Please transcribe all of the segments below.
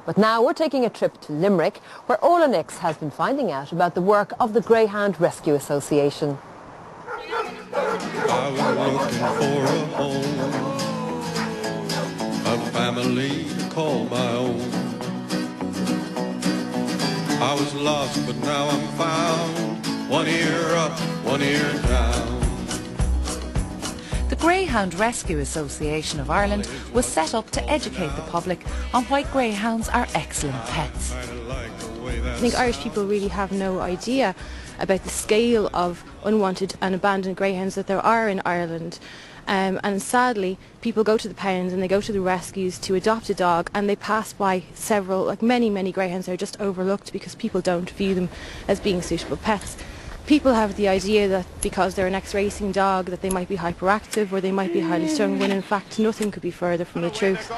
But now we're taking a trip to Limerick, where Ola Nix has been finding out about the work of the Greyhound Rescue Association. I was looking for a home, a family to call my own. I was lost, but now I'm found, one ear up, one ear down. The Greyhound Rescue Association of Ireland was set up to educate the public on why greyhounds are excellent pets. I think Irish people really have no idea about the scale of unwanted and abandoned greyhounds that there are in Ireland. And sadly, people go to the pounds and they go to the rescues to adopt a dog, and they pass by several, like many greyhounds that are just overlooked because people don't view them as being suitable pets. People have the idea that because they're an ex-racing dog that they might be hyperactive or they might be highly strung, when in fact nothing could be further from the truth.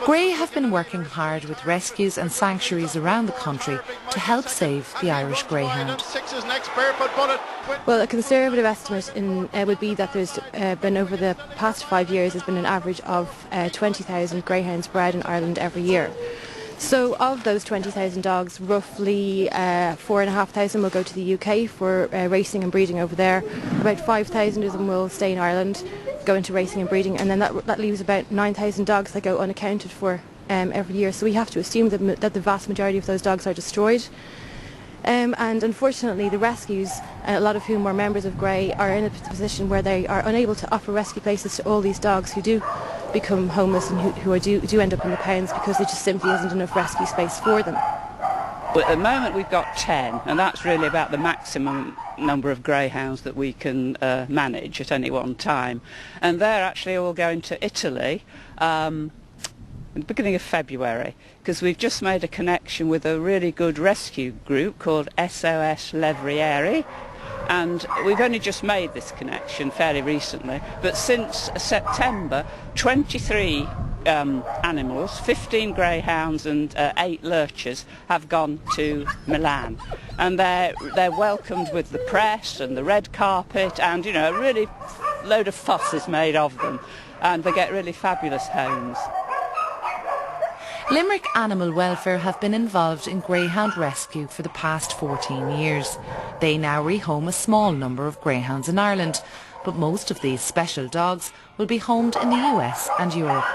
Grey have been working hard with rescues and sanctuaries around the country to help save the Irish greyhound. Well, a conservative estimate would be that there's been, over the past 5 years, there's been an average of 20,000 greyhounds bred in Ireland every year. So of those 20,000 dogs, roughly 4,500 will go to the UK for racing and breeding over there. About 5,000 of them will stay in Ireland, go into racing and breeding, and then that leaves about 9,000 dogs that go unaccounted for every year. So we have to assume that the vast majority of those dogs are destroyed. And unfortunately the rescues, a lot of whom are members of Grey, are in a position where they are unable to offer rescue places to all these dogs who do become homeless and who do end up in the pounds, because there just simply isn't enough rescue space for them. But at the moment we've got 10, and that's really about the maximum number of greyhounds that we can manage at any one time. And they're actually all going to Italy at the beginning of February, because we've just made a connection with a really good rescue group called SOS Levrieri, and we've only just made this connection fairly recently, but since September 23 animals, 15 greyhounds and 8 lurchers have gone to Milan, and they're welcomed with the press and the red carpet, and you know, a really load of fuss is made of them, and they get really fabulous homes. Limerick Animal Welfare have been involved in greyhound rescue for the past 14 years. They now rehome a small number of greyhounds in Ireland, but most of these special dogs will be homed in the US and Europe.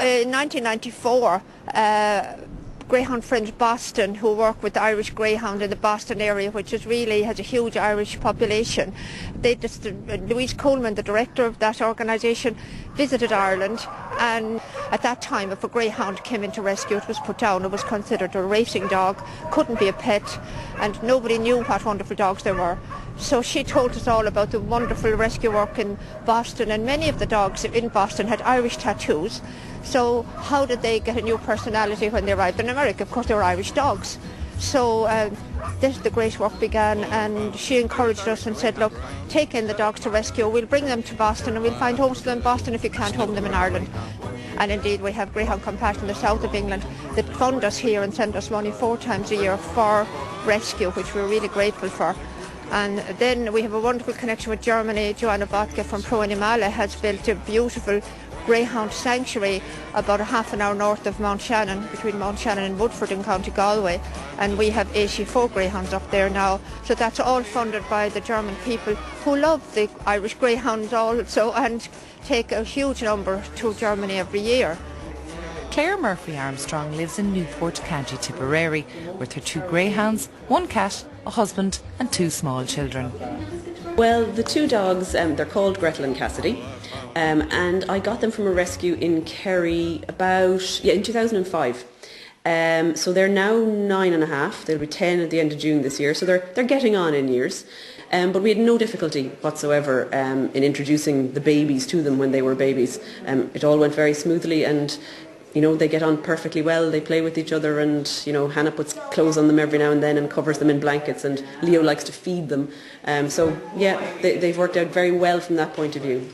In 1994, Greyhound Friends Boston, who work with the Irish Greyhound in the Boston area, which has a huge Irish population. Louise Coleman, the director of that organisation, visited Ireland, and at that time if a greyhound came into rescue it was put down. It was considered a racing dog, couldn't be a pet, and nobody knew what wonderful dogs there were. So she told us all about the wonderful rescue work in Boston, and many of the dogs in Boston had Irish tattoos. So how did they get a new personality when they arrived in America? Of course they were Irish dogs. So the great work began, and she encouraged us and said, look, take in the dogs to rescue, we'll bring them to Boston and we'll find homes for them in Boston if you can't home them in Ireland. And indeed we have Greyhound Compassion in the south of England that fund us here and send us money 4 times a year for rescue, which we're really grateful for. And then we have a wonderful connection with Germany. Joanna Botke from Pro Animale has built a beautiful greyhound sanctuary about a half an hour north of Mount Shannon, between Mount Shannon and Woodford in County Galway, and we have 84 greyhounds up there now. So that's all funded by the German people, who love the Irish greyhounds also and take a huge number to Germany every year. Claire Murphy Armstrong lives in Newport, County Tipperary, with her 2 greyhounds, 1 cat, a husband and 2 small children. Well, the 2 dogs, they're called Gretel and Cassidy, and I got them from a rescue in Kerry in 2005. So they're now 9.5. They'll be 10 at the end of June this year, so they're getting on in years. But we had no difficulty whatsoever in introducing the babies to them when they were babies. It all went very smoothly, and you know, they get on perfectly well. They play with each other, and you know, Hannah puts clothes on them every now and then and covers them in blankets, and Leo likes to feed them. So yeah, they've worked out very well from that point of view.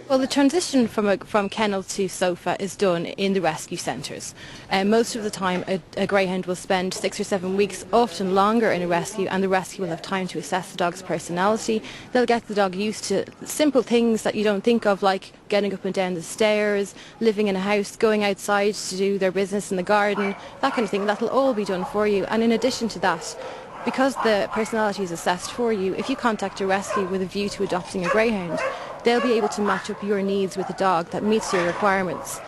Well, the transition from kennel to sofa is done in the rescue centres. Most of the time a greyhound will spend 6 or 7 weeks, often longer, in a rescue, and the rescue will have time to assess the dog's personality. They'll get the dog used to simple things that you don't think of, like getting up and down the stairs, living in a house, going outside to do their business in the garden, that kind of thing. That'll all be done for you. And in addition to that, because the personality is assessed for you, if you contact a rescue with a view to adopting a greyhound, they'll be able to match up your needs with a dog that meets your requirements.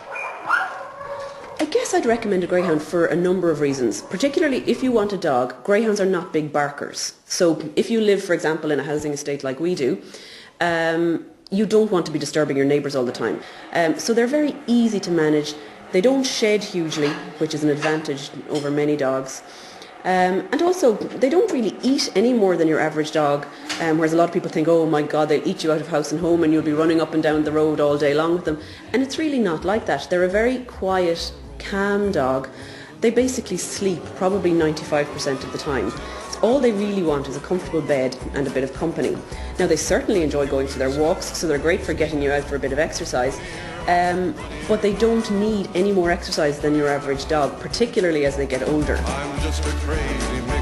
I guess I'd recommend a greyhound for a number of reasons. Particularly if you want a dog, greyhounds are not big barkers. So if you live, for example, in a housing estate like we do, you don't want to be disturbing your neighbours all the time. So they're very easy to manage. They don't shed hugely, which is an advantage over many dogs. And also, they don't really eat any more than your average dog, whereas a lot of people think, oh my God, they'll eat you out of house and home and you'll be running up and down the road all day long with them. And it's really not like that. They're a very quiet, calm dog. They basically sleep probably 95% of the time. All they really want is a comfortable bed and a bit of company. Now, they certainly enjoy going for their walks, so they're great for getting you out for a bit of exercise. But they don't need any more exercise than your average dog, particularly as they get older. I'm just a crazy man.